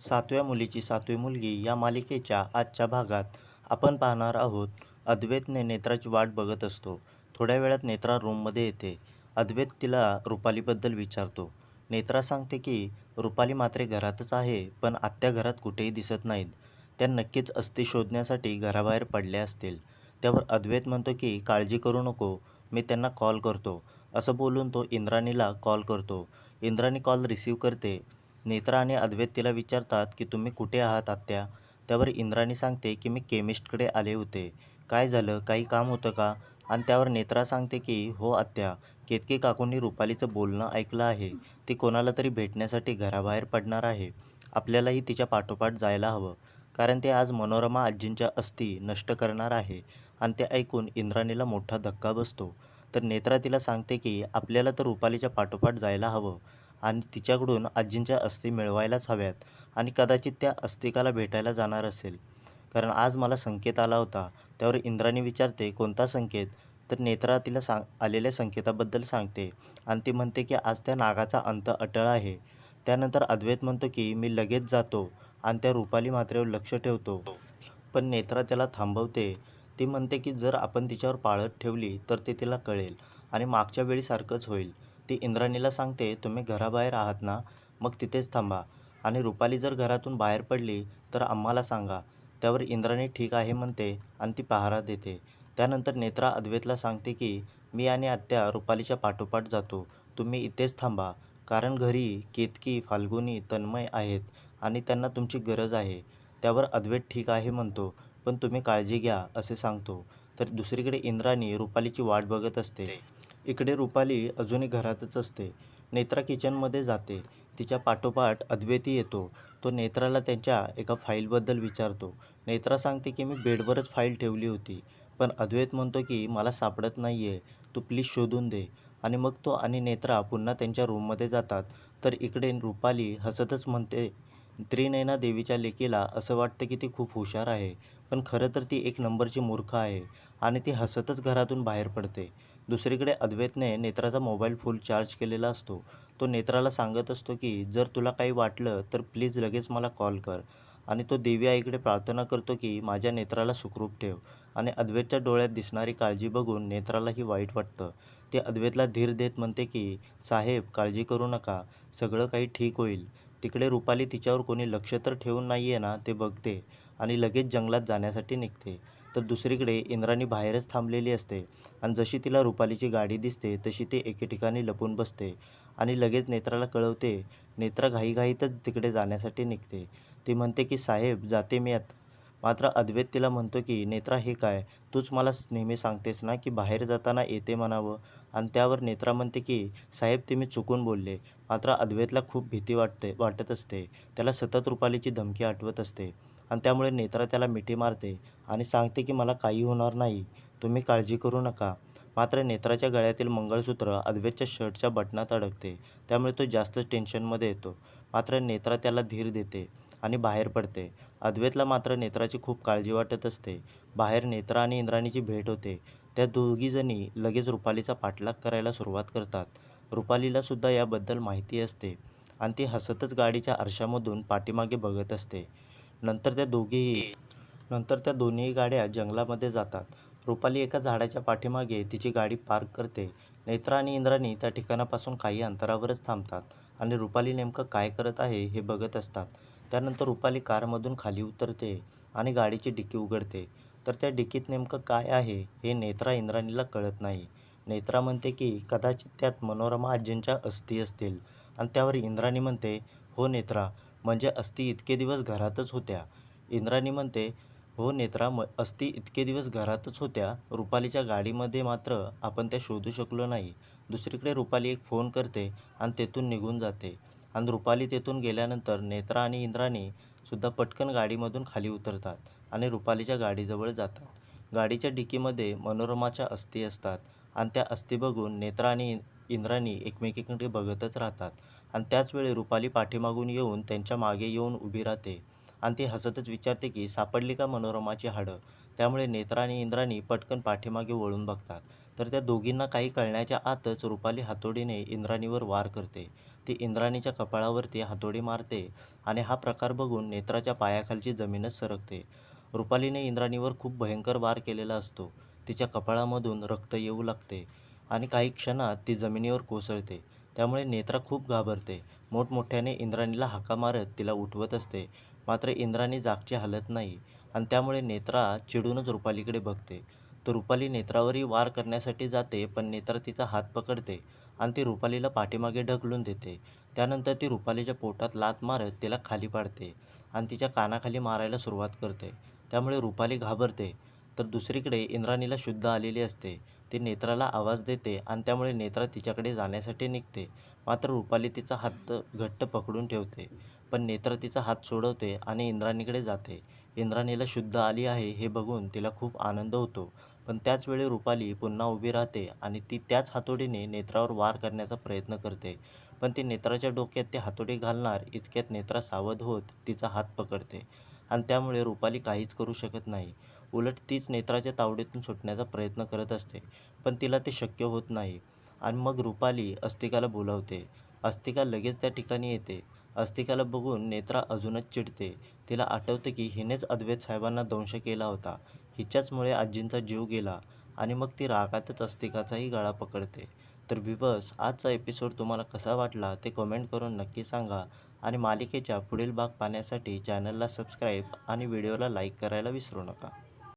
सातव्या मुलीची सातवी मुलगी या मालिकेच्या आजच्या भागात आपण पाहणार आहोत. अद्वैतने नेत्राची वाट बघत असतो. थोड्या वेळात नेत्रा रूममध्ये येते. अद्वैत तिला रुपालीबद्दल विचारतो. नेत्रा सांगते की रुपाली मात्र घरातच आहे, पण आत्या घरात कुठेही दिसत नाहीत. त्या नक्कीच अस्थी शोधण्यासाठी घराबाहेर पडल्या असतील. त्यावर अद्वैत म्हणतो की काळजी करू नको, मी त्यांना कॉल करतो. असं बोलून तो इंद्राणीला कॉल करतो. इंद्राणी कॉल रिसीव्ह करते. नेत्रा आणि अद्वैत तिला विचारतात की तुम्ही कुठे आहात आत्या? त्यावर इंद्राणी सांगते की मी केमिस्टकडे आले होते. काय झालं, काही काम होतं का? आणि त्यावर नेत्रा सांगते की हो आत्या, केतकी काकूंनी रुपालीचं बोलणं ऐकलं आहे. ती कोणाला तरी भेटण्यासाठी घराबाहेर पडणार आहे. आपल्यालाही तिच्या पाठोपाठ जायला हवं, कारण ते आज मनोरमा आजींच्या अस्थी नष्ट करणार आहे. आणि ते ऐकून इंद्राणीला मोठा धक्का बसतो. तर नेत्रा तिला सांगते की आपल्याला तर रुपालीच्या पाठोपाठ जायला हवं आणि तिच्याकडून आजींच्या अस्थी मिळवायलाच हव्यात आणि कदाचित त्या अस्तिकाला भेटायला जाणार असेल, कारण आज मला संकेत आला होता. त्यावर इंद्राणी विचारते कोणता संकेत? तर नेत्रा तिला आलेल्या संकेताबद्दल सांगते आणि ती म्हणते की आज त्या नागाचा अंत अटळ आहे. त्यानंतर अद्वैत म्हणतो की मी लगेच जातो आणि त्या रुपाली मात्रेवर लक्ष ठेवतो. पण नेत्रा त्याला थांबवते. ती म्हणते की जर आपण तिच्यावर पाळत ठेवली तर ते तिला कळेल आणि मागच्या वेळीसारखंच होईल. ती इंद्राणीला सांगते तुम्ही घराबाहेर आहात ना, मग तिथेच थांबा आणि रुपाली जर घरातून बाहेर पडली तर आम्हाला सांगा. त्यावर इंद्राणी ठीक आहे म्हणते आणि ती पहारा देते. त्यानंतर नेत्रा अद्वैतला सांगते की मी आणि आत्या रुपालीच्या पाठोपाठ जातो, तुम्ही इथेच थांबा, कारण घरी केतकी, फाल्गुनी, तन्मय आहेत आणि त्यांना तुमची गरज आहे. त्यावर अद्वैत ठीक आहे म्हणतो, पण तुम्ही काळजी घ्या असे सांगतो. तर दुसरीकडे इंद्राणी रुपालीची वाट बघत असते. इकडे रुपाली अजूनही घरातच असते. नेत्रा किचनमध्ये जाते. तिच्या पाठोपाठ अद्वैतही येतो. तो नेत्राला त्यांच्या एका फाईलबद्दल विचारतो. नेत्रा सांगते की मी बेडवरच फाईल ठेवली होती, पण अद्वैत म्हणतो की मला सापडत नाही आहे, तू प्लीज शोधून दे. आणि मग तो आणि नेत्रा पुन्हा त्यांच्या रूममध्ये जातात. तर इकडे रुपाली हसतच म्हणते त्रिनयना देवीच्या लेकीला असं वाटतं की ती खूप हुशार आहे, पण खरं तर ती एक नंबरची मूर्ख आहे आणि ती हसतच घरातून बाहेर पडते. दुसरीकडे अद्वैतने नेत्राचा मोबाईल फुल चार्ज केलेला असतो. तो नेत्राला सांगत असतो की जर तुला काही वाटलं तर प्लीज लगेच मला कॉल कर. आणि तो देवी आईकडे प्रार्थना करतो की माझ्या नेत्राला सुखरूप ठेव. आणि अद्वैतच्या डोळ्यात दिसणारी काळजी बघून नेत्रालाही वाईट वाटतं. ते अद्वैतला धीर देत म्हणते की साहेब काळजी करू नका, सगळं काही ठीक होईल. तिकडे रुपाली तिच्यावर कोणी लक्ष तर ठेवून नाही आहे ना ते बघते आणि लगेच जंगलात जाण्यासाठी निघते. तर दुसरीकडे इंद्राणी बाहेरच थांबलेली असते आणि जशी तिला रुपालीची गाडी दिसते तशी ती एके ठिकाणी लपून बसते आणि लगेच नेत्राला कळवते. नेत्रा घाईघाईतच तिकडे जाण्यासाठी निघते. ती म्हणते की साहेब जाते मी आता. मात्र अद्वैत तिला म्हणतो की नेत्रा हे काय, तूच मला नेहमी सांगतेस ना की बाहेर जाताना येते म्हणावं. आणि त्यावर नेत्रा म्हणते की साहेब ते मी चुकून बोलले. मात्र अद्वैतला खूप भीती वाटत असते. त्याला सतत रुपालीची धमकी आठवत असते आणि त्यामुळे नेत्रा त्याला मिठी मारते आणि सांगते की मला काही होणार नाही, तुम्ही काळजी करू नका. मात्र नेत्राच्या गळ्यातील मंगळसूत्र अद्वैतच्या शर्टच्या बटनात अडकते. त्यामुळे तो जास्तच टेन्शनमध्ये येतो. मात्र नेत्रा त्याला धीर देते आणि बाहेर पडते. अद्वैतला मात्र नेत्राची खूप काळजी वाटत असते. बाहेर नेत्रा आणि इंद्राणीची भेट होते. त्या दोघीजणी लगेच रुपालीचा पाठलाग करायला सुरुवात करतात. रुपालीला सुद्धा याबद्दल माहिती असते आणि ती हसतच गाडीच्या आरशामधून पाठीमागे बघत असते. नंतर त्या दोघीही नंतर त्या दोन्ही गाड्या जंगलामध्ये जातात. रुपाली एका झाडाच्या पाठीमागे तिची गाडी पार्क करते. नेत्रा आणि इंद्राणी त्या ठिकाणापासून काही अंतरावरच थांबतात आणि रुपाली नेमकं काय करत आहे हे बघत असतात. त्यानंतर रुपाली कारमधून खाली उतरते आणि गाडीची डिकी उघडते. तर त्या डिकीत नेमकं काय आहे हे नेत्रा इंद्राणीला कळत नाही. नेत्रा म्हणते की कदाचित त्यात मनोरमा आजींच्या अस्थी असतील आणि त्यावर इंद्राणी म्हणते हो नेत्रा, म्हणजे अस्थी इतके दिवस घरातच होत्या. इंद्राणी म्हणते हो नेत्रा, अस्थी इतके दिवस घरातच होत्या, रुपालीच्या गाडीमध्ये मात्र आपण त्या शोधू शकलो नाही. दुसरीकडे रुपाली एक फोन करते आणि तेथून निघून जाते. आणि रुपाली तेथून गेल्यानंतर नेत्रा आणि इंद्राणी सुद्धा पटकन गाडीमधून खाली उतरतात आणि रुपालीच्या गाडीजवळ जातात. गाडीच्या डिकीमध्ये मनोरमाच्या अस्थी असतात आणि त्या अस्थी बघून नेत्रा आणि इंद्राणी एकमेकींकडे बघतच राहतात. आणि त्याचवेळी रुपाली पाठीमागून येऊन त्यांच्या मागे येऊन उभी राहते आणि ती हसतच विचारते की सापडली का मनोरमाची हाडं? त्यामुळे नेत्रा आणि इंद्राणी पटकन पाठीमागे वळून बघतात. तर त्या दोघींना काही कळण्याच्या आतच रुपाली हातोडीने इंद्राणीवर वार करते ती इंद्राणीच्या कपाळावरती हातोडी मारते आणि हा प्रकार बघून नेत्राच्या पायाखालची जमीनच सरकते. रुपालीने इंद्राणीवर खूप भयंकर वार केलेला असतो. तिच्या कपाळामधून रक्त येऊ लागते आणि काही क्षणात ती जमिनीवर कोसळते. त्यामुळे नेत्रा खूप घाबरते. मोठमोठ्याने इंद्राणीला हाका मारत तिला उठवत असते. मात्र इंद्राणी जागची हलत नाही आणि त्यामुळे नेत्रा चिडूनच रुपालीकडे बघते. तर रुपाली नेत्रावरही वार करण्यासाठी जाते, पण नेत्रा तिचा हात पकडते आणि ती रुपालीला पाठीमागे ढकलून देते. त्यानंतर ती रुपालीच्या पोटात लाथ मारत तिला खाली पाडते आणि तिच्या कानाखाली मारायला सुरुवात करते. त्यामुळे रुपाली घाबरते. तर दुसरीकडे इंद्राणीला शुद्ध आलेली असते. ती नेत्राला आवाज देते आणि त्यामुळे नेत्रा तिच्याकडे जाण्यासाठी निघते. मात्र रुपाली तिचा हात घट्ट पकडून ठेवते. पण नेत्रा तिचा हात सोडवते आणि इंद्राणीकडे जाते. इंद्राणीला शुद्ध आली आहे हे बघून तिला खूप आनंद होतो. पण त्याच वेळी रुपाली पुन्हा उभी राहते आणि ती त्याच हातोडीने नेत्रावर वार करण्याचा प्रयत्न करते. पण ती नेत्राच्या डोक्यात ती हातोडी घालणार इतक्यात नेत्रा सावध होत तिचा हात पकडते आणि त्यामुळे रुपाली काहीच करू शकत नाही. उलट तीच नेत्राच्या तावडीतून सुटण्याचा प्रयत्न करत असते. पण तिला ते शक्य होत नाही आणि मग रुपाली अस्तिकाला बोलावते. अस्तिका लगेच त्या ठिकाणी येते. अस्तिकाला बघून नेत्रा अजूनच चिडते. तिला आठवते की हिनेच अद्वैत साहेबांना दंश केला होता. हिच्याचमुळे आजींचा जीव गेला आणि मग ती रागातच अस्तिकाचाही गळा पकडते. तर व्ह्यूअर्स, आजचा एपिसोड तुम्हाला कसा वाटला ते कमेंट करून नक्की सांगा आणि मालिकेच्या पुढील भाग पाहण्यासाठी चॅनलला सबस्क्राईब आणि व्हिडिओला लाईक करायला विसरू नका.